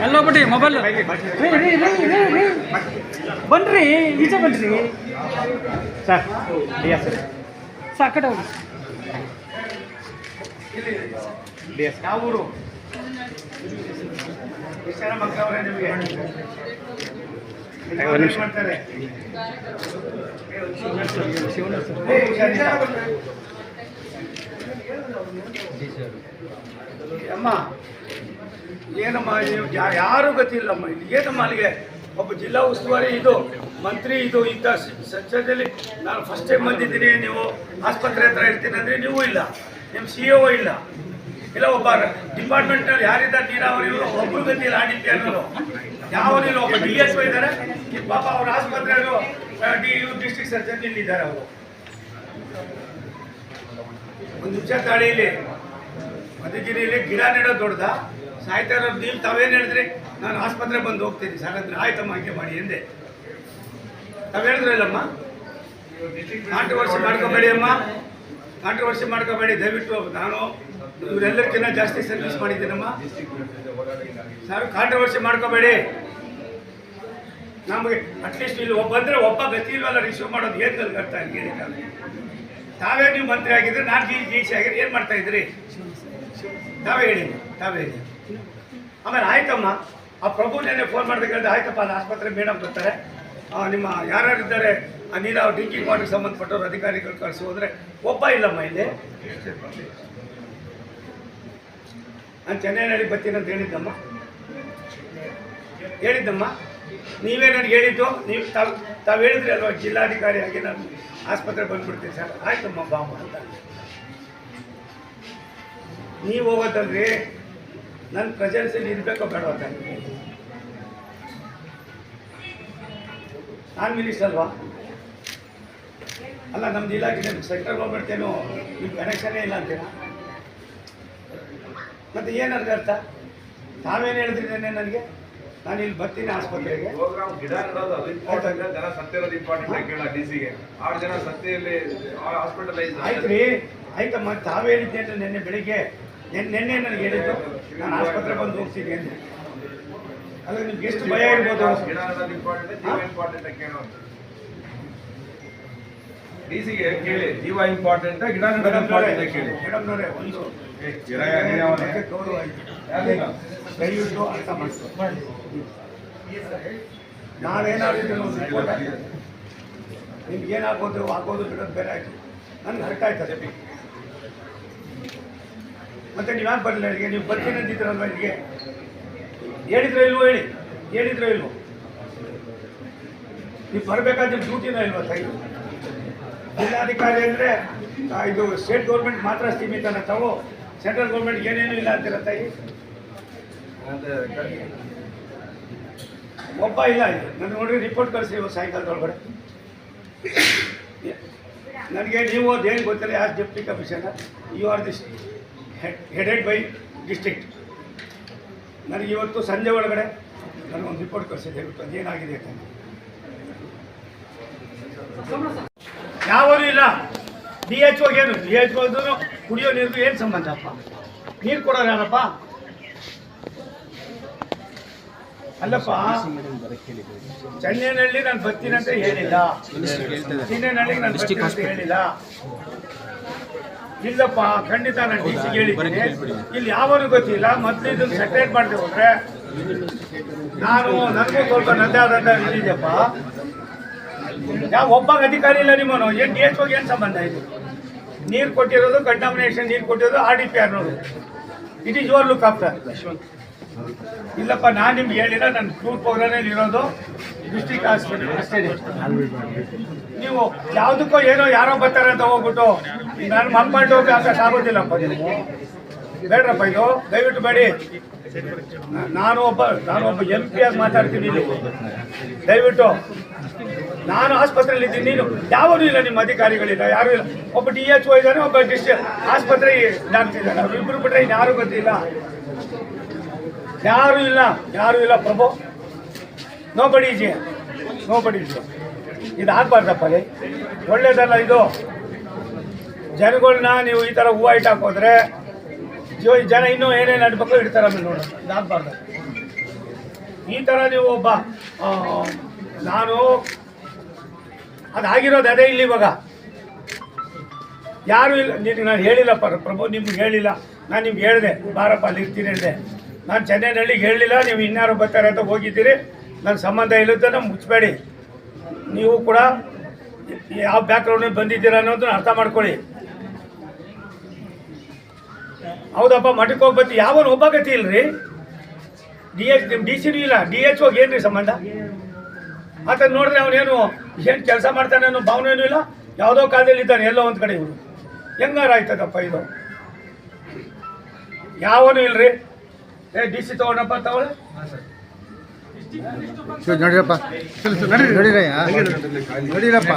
ಅಲ್ಲೋ ಬಿಟ್ಟಿ ಮೊಬೈಲ್ ಬನ್ರಿ ಈಚೆ ಬನ್ರಿ ಸರ್ ಸರ್ ಕಡೆ ಹೋಗಿ ಯಾವ ಊರು ಎಷ್ಟು ಜನ ಮಕ್ಕಳವ್ರೆ ನಿಮಗೆ ಮಾಡ್ತಾರೆ ಅಮ್ಮ ಏನಮ್ಮ ಯಾರು ಗೊತ್ತಿಲ್ಲಮ್ಮ ಏನಮ್ಮ ಅಲ್ಲಿಗೆ ಒಬ್ಬ ಜಿಲ್ಲಾ ಉಸ್ತುವಾರಿ ಇದು ಮಂತ್ರಿ ಇದು ಇಂಥ ಸಂಸದಲ್ಲಿ ನಾನು ಫಸ್ಟ್ ಟೈಮ್ ಬಂದಿದ್ದೀನಿ. ನೀವು ಆಸ್ಪತ್ರೆ ಹತ್ರ ಇರ್ತೀನಿ ಅಂದರೆ ನೀವು ಇಲ್ಲ, ನಿಮ್ಮ CEO ಇಲ್ಲ, ಇಲ್ಲ ಒಬ್ಬ ಡಿಪಾರ್ಟ್ಮೆಂಟ್ನಲ್ಲಿ ಯಾರಿದ್ದಾರೆ ನೀರಾವರಿ ಒಬ್ಬರು ಗತಿಯಿಲ್ಲ, ಆಡಿಟ್ಟಿ ಅನ್ನೋದು ಯಾವನಿಲ್ಲ, ಒಬ್ಬ DSO ಇದ್ದಾರೆ. ಪಾಪ ಅವ್ರ ಆಸ್ಪತ್ರೆಯವರು ಡಿಸ್ಟ್ರಿಕ್ಟ್ ಸರ್ಜನ್ ಇಲ್ಲಿದ್ದಾರೆ. ಅವರು ಒಂದು ನಿಮಿಷ ತಾಳಿಯಲ್ಲಿ ಮಧುಗಿರಿಯಲ್ಲಿ ಗಿಡ ನೆಡೋದು ದೊಡ್ಡದ ಸಾಯ್ತಾ ಇರೋದು ನೀವು ತಾವೇನು ಹೇಳಿದ್ರಿ, ನಾನು ಆಸ್ಪತ್ರೆ ಬಂದು ಹೋಗ್ತೀನಿ ಸರ್ ಅಂದ್ರೆ ಆಯ್ತಮ್ಮ ಹಾಗೆ ಮಾಡಿ ಎಂದೆ. ತಾವು ಹೇಳಿದ್ರು ಇಲ್ಲಮ್ಮ, ಕಾಂಟ್ರವರ್ಸಿ ಮಾಡ್ಕೋಬೇಡಿ ಅಮ್ಮ, ಕಾಂಟ್ರವರ್ಸಿ ಮಾಡ್ಕೋಬೇಡಿ ದಯವಿಟ್ಟು. ನಾನು ಇವರೆಲ್ಲಕ್ಕಿಂತ ಜಾಸ್ತಿ ಸರ್ವಿಸ್ ಮಾಡಿದ್ದೀನಮ್ಮ ಸರ್, ಕಾಂಟ್ರವರ್ಸಿ ಮಾಡ್ಕೋಬೇಡಿ. ನಮಗೆ ಅಟ್ಲೀಸ್ಟ್ ಇಲ್ಲಿ ಬಂದರೆ ಒಬ್ಬ ಗತಿ ಇಲ್ವಲ್ಲ ರಿಸೀವ್ ಮಾಡೋದು ಏನು ಕಲ್ಕರ್ತಾ ಹೇಳಿ. ತಾವೇ ನೀವು ಮಂತ್ರಿ ಆಗಿದ್ರೆ ನಾನು DC ಆಗಿದ್ರೆ ಏನು ಮಾಡ್ತಾ ಇದ್ರಿ ತಾವೇ ಹೇಳಿ, ತಾವೇ ಹೇಳಿ. ಆಮೇಲೆ ಆಯ್ತಮ್ಮ ಆ ಪ್ರಭು ನೆನ್ನೆ ಫೋನ್ ಮಾಡಿದಾಗ ಹೇಳಿದೆ, ಆಯ್ತಪ್ಪ ಅಲ್ಲಿ ಆಸ್ಪತ್ರೆ ಮೇಡಮ್ ಬರ್ತಾರೆ, ನಿಮ್ಮ ಯಾರ್ಯಾರಿದ್ದಾರೆ ಆ ನೀರಾವರಿ ಡ್ರಿಂಕಿಂಗ್ ವಾಟರ್ಗೆ ಸಂಬಂಧಪಟ್ಟವ್ರು ಅಧಿಕಾರಿಗಳು ಕಳಿಸಿ ಹೋದರೆ ಒಬ್ಬ ಇಲ್ಲಮ್ಮ ಇಲ್ಲಿ. ನಾನು ಚೆನ್ನೈನಲ್ಲಿ ಬರ್ತೀನಿ ಅಂತ ಹೇಳಿದ್ದಮ್ಮ ನೀವೇ ನನಗೆ ಹೇಳಿದ್ದು. ನೀವು ತಾವು ಹೇಳಿದ್ರಿ ಅಲ್ವಾ ಜಿಲ್ಲಾಧಿಕಾರಿ ಆಗಿ ನಾನು ಆಸ್ಪತ್ರೆ ಬಂದ್ಬಿಡ್ತೀನಿ ಸರ್. ಆಯ್ತಮ್ಮ ಬಾಮ್ಮ ಅಂತ ನೀವು ಹೋಗೋದಲ್ರಿ, ನನ್ನ ಪ್ರೆಸೆನ್ಸಲ್ಲಿ ಇರಬೇಕೋ ಬೇಡವ ಅಂತ. ನಾನು ಮಿನಿಸ್ಟರ್ ಅಲ್ವಾ, ಅಲ್ಲ ನಮ್ದು ಇಲಾಖೆ ಸೆಂಟ್ರಲ್ ಗೌರ್ಮೆಂಟ್ ಏನು ನಿಮ್ಮ ಕನೆಕ್ಷನ್ನೇ ಇಲ್ಲ ಅಂತೀರ. ಮತ್ತು ಏನರ್ಗ ಅರ್ಥ? ತಾವೇನು ಹೇಳಿದ್ರಿ ನೆನ್ನೆ ನನಗೆ, ನಾನು ಇಲ್ಲಿ ಬರ್ತೀನಿ ಆಸ್ಪತ್ರೆಗೆ. ಆಯ್ತು ರೀ, ಆಯ್ತಮ್ಮ ತಾವೇ ಹೇಳಿದ್ದೆ ಅಂದರೆ ನೆನ್ನೆ ಬೆಳಿಗ್ಗೆ ನೆನ್ನೆ ನನಗೆ ಹೇಳಿದ್ದು ನಾನು ಆಸ್ಪತ್ರೆ ಬಂದು ಹೋಗ್ತೀನಿ ಅಂತ. ಅಲ್ಲ ನಿಮ್ಗೆ ಎಷ್ಟು ಭಯ ಇರ್ಬೋದು. DCಗೆ ಕೇಳಿ, ಜೀವ ಇಂಪಾರ್ಟೆಂಟ್ ಗಿಡ ನೆಡೋದು ಇಂಪಾರ್ಟೆಂಟ್ ಕೇಳಿ. ಮೇಡಮ್ನವರೇ ಒಂದು ಗೌರವ ಆಯಿತು, ದಯವಿಟ್ಟು ಅರ್ಥ ಮಾಡಿಸ್ಕೊಂಡು ನಾವೇನಾದ್ರು ರಿಪೋರ್ಟ್ ನಿಮ್ಗೆ ಏನಾಗೋದು ಆಗೋದು ಬಿಡೋದು ಬೇರೆ ಆಯಿತು. ನನಗೆ ಅರ್ಥ ಆಯ್ತದೆ. ಮತ್ತು ನೀವು ಯಾಕೆ ಬರಲಿಲ್ಲ ಇಲ್ಲಿಗೆ? ನೀವು ಬರ್ತೀನಿ ಅಂತಿದ್ರಲ್ವ ಇಲ್ಲಿಗೆ, ಹೇಳಿದ್ರೋ ಇಲ್ವೋ ಹೇಳಿ, ಹೇಳಿದ್ರೋ ಇಲ್ವೋ? ನೀವು ಬರಬೇಕಾದ ನಿಮ್ಮ ಡ್ಯೂಟಿನೋ ಇಲ್ವೋ ತಾಯಿ? ಜಿಲ್ಲಾಧಿಕಾರಿ ಅಂದರೆ ಇದು ಸ್ಟೇಟ್ ಗೌರ್ಮೆಂಟ್ ಮಾತ್ರ ಸೀಮಿತನ, ತಾವು ಸೆಂಟ್ರಲ್ ಗೌರ್ಮೆಂಟ್ ಏನೇನು ಇಲ್ಲ ಅಂತೀರ ತಾಯಿ? ಒಬ್ಬ ಇಲ್ಲ ಇಲ್ಲಿ. ನಾನು ನೋಡ್ರಿ ರಿಪೋರ್ಟ್ ಕಳಿಸಿ ಸಾಯಂಕಾಲದೊಳಗಡೆ. ನನಗೆ ನೀವು ಅದೇನು ಗೊತ್ತಿಲ್ಲ, as deputy commissioner you are this headed by district. ನನಗೆ ಇವತ್ತು ಸಂಜೆ ಒಳಗಡೆ ನನಗೊಂದು ರಿಪೋರ್ಟ್ ಕಳಿಸಿದೆ, ಬಿಟ್ಟು ಅದೇನಾಗಿದೆ ಅಂತ. ಯಾವೂ ಇಲ್ಲ. DHOಗೇನು DHOದು ಕುಡಿಯೋ ನೀರಿಗೂ ಏನು ಸಂಬಂಧಪ್ಪ? ನೀರು ಕೊಡೋರು ಯಾರಪ್ಪ? ಅಲ್ಲಪ್ಪ, ಚೆನ್ನೈನಲ್ಲಿ ನಾನು ಬರ್ತೀನಿ ಅಂತ ಹೇಳಿಲ್ಲ, ಚೆನ್ನೈನಳ್ಳಿಗೆ ನಾನು ಬರ್ತೀನಿ ಅಂತ ಹೇಳಿಲ್ಲ. ಇಲ್ಲಪ್ಪ, ಖಂಡಿತ ನಾನು DCಗೆ ಹೇಳಿದ್ದೀನಿ. ಇಲ್ಲಿ ಯಾವನು ಗೊತ್ತಿಲ್ಲ. ಮೊದಲು ಇದನ್ನು ಸೆಟ್ರೇಟ್ ಮಾಡದೆ ಹೋದ್ರೆ ನನಗೂ ಸ್ವಲ್ಪ ನದ್ದಾದಂತ ಇದಿದೆಯಪ್ಪ. ಯಾವ ಒಬ್ಬ ಅಧಿಕಾರಿ ಇಲ್ಲ ನಿಮ್ಮನು. ಏನು DHOಗೆ ಏನು ಸಂಬಂಧ ಇದು? ನೀರು ಕೊಟ್ಟಿರೋದು, ಕಂಟಾಮಿನೇಷನ್ ನೀರು ಕೊಟ್ಟಿರೋದು RDPR ನೋಡು. It is your look after. ಇಲ್ಲಪ್ಪ, ನಾನು ನಿಮ್ಗೆ ಹೇಳಿಲ್ಲ, ನನ್ನ ಟೂರ್ ಪ್ರೋಗ್ರಾಮಲ್ಲಿ ಇರೋದು ಡಿಸ್ಟ್ರಿಕ್ಟ್ ಹಾಸ್ಪಿಟಲ್ ಅಷ್ಟೇ. ನೀವು ಯಾವುದಕ್ಕೋ ಏನೋ ಯಾರೋ ಬರ್ತಾರೆ ಅಂತ ಹೋಗ್ಬಿಟ್ಟು ನಾನು ಮಕ್ಕಳು ಹೋಗಿ ಆಗೋದಿಲ್ಲಪ್ಪ. ನೀವು ಬೇಡ್ರಪ್ಪ, ಇದು ದಯವಿಟ್ಟು ಬೇಡಿ. ನಾನು ಒಬ್ಬ MP ಆಗಿ ಮಾತಾಡ್ತೀನಿ. ದಯವಿಟ್ಟು ನಾನು ಆಸ್ಪತ್ರೆಯಲ್ಲಿ ಇದ್ದೀನಿ, ನೀನು ಯಾವೂ ಇಲ್ಲ, ನಿಮ್ಮ ಅಧಿಕಾರಿಗಳಿಲ್ಲ, ಯಾರೂ ಇಲ್ಲ. ಒಬ್ಬ DHO ಇದ್ದಾನೆ, ಒಬ್ಬ ಆಸ್ಪತ್ರೆ ಡಾಕ್ಟರ್ ಇದ್ದಾನೆ. ಅವ್ರಿಬ್ಬರು ಬಿಟ್ಟರೆ ಇನ್ಯಾರೂ ಗೊತ್ತಿಲ್ಲ, ಯಾರೂ ಇಲ್ಲ ಪ್ರಭು. ನೋಬಡಿ ಇದೆ. ಇದು ಆಗಬಾರ್ದಪ್ಪ, ಒಳ್ಳೇದಲ್ಲ ಇದು. ಜನಗಳನ್ನ ನೀವು ಈ ಥರ ಹೂವು ಇಟ್ಟು ಹಾಕೋದ್ರೆ ಜನ ಇನ್ನೂ ಏನೇನು ಅಡ್ಬೇಕು ಇಡ್ತಾರೆ ಆಮೇಲೆ ನೋಡೋಣ ಇದಾಗಬಾರ್ದು. ಈ ಥರ ನೀವು ಒಬ್ಬ ನಾನು ಅದಾಗಿರೋದು ಅದೇ ಇಲ್ಲಿ ಇವಾಗ ಯಾರು ಇಲ್ಲ. ನಿನಗೆ ನಾನು ಹೇಳಿಲ್ಲ ಪ್ರಭು, ನಿಮ್ಗೆ ಹೇಳಿಲ್ಲ. ನಾನು ನಿಮ್ಗೆ ಹೇಳಿದೆ ಬಾರಪ್ಪ ಅಲ್ಲಿ ಇರ್ತೀನಿ ಹೇಳಿದೆ. ನಾನು ಚೆನ್ನೈನಹಳ್ಳಿಗೆ ಹೇಳಲಿಲ್ಲ, ನೀವು ಇನ್ಯಾರು ಬರ್ತಾರೆ ಅಂತ ಹೋಗಿದ್ದೀರಿ. ನನ್ನ ಸಂಬಂಧ ಇಲ್ಲದನ್ನ ಮುಚ್ಚಬೇಡಿ. ನೀವು ಕೂಡ ಯಾವ ಬ್ಯಾಕ್ಗ್ರೌಂಡ್ ಬಂದಿದ್ದೀರಾ ಅನ್ನೋದನ್ನ ಅರ್ಥ ಮಾಡ್ಕೊಳ್ಳಿ. ಹೌದಪ್ಪ, ಮಠಕ್ಕೆ ಹೋಗಿ ಬರ್ತೀವಿ. ಯಾವನು ಒಬ್ಬ ಗತಿ ಇಲ್ರಿ. ನಿಮ್ಮ ಡಿ ಸಿನೂ ಇಲ್ಲ, DHO ಏನ್ರಿ ಸಂಬಂಧ? ಆತ ನೋಡಿದ್ರೆ ಅವನೇನು ಏನು ಕೆಲಸ ಮಾಡ್ತಾನೆ ಅನ್ನೋ ಭಾವನೆಯೂ ಇಲ್ಲ. ಯಾವುದೋ ಕಾಲದಲ್ಲಿ ಇದ್ದಾನೆ ಎಲ್ಲೋ ಒಂದು ಕಡೆ. ಇವರು ಹೆಂಗಾರ ಆಯ್ತದಪ್ಪ ಇದು? ಯಾವನು ಇಲ್ರಿ. DC ತಗೊಂಡಪ್ಪ ತಗೊಳ್ಳಿ. ನೋಡಿರಪ್ಪ ನೋಡಿರಪ್ಪ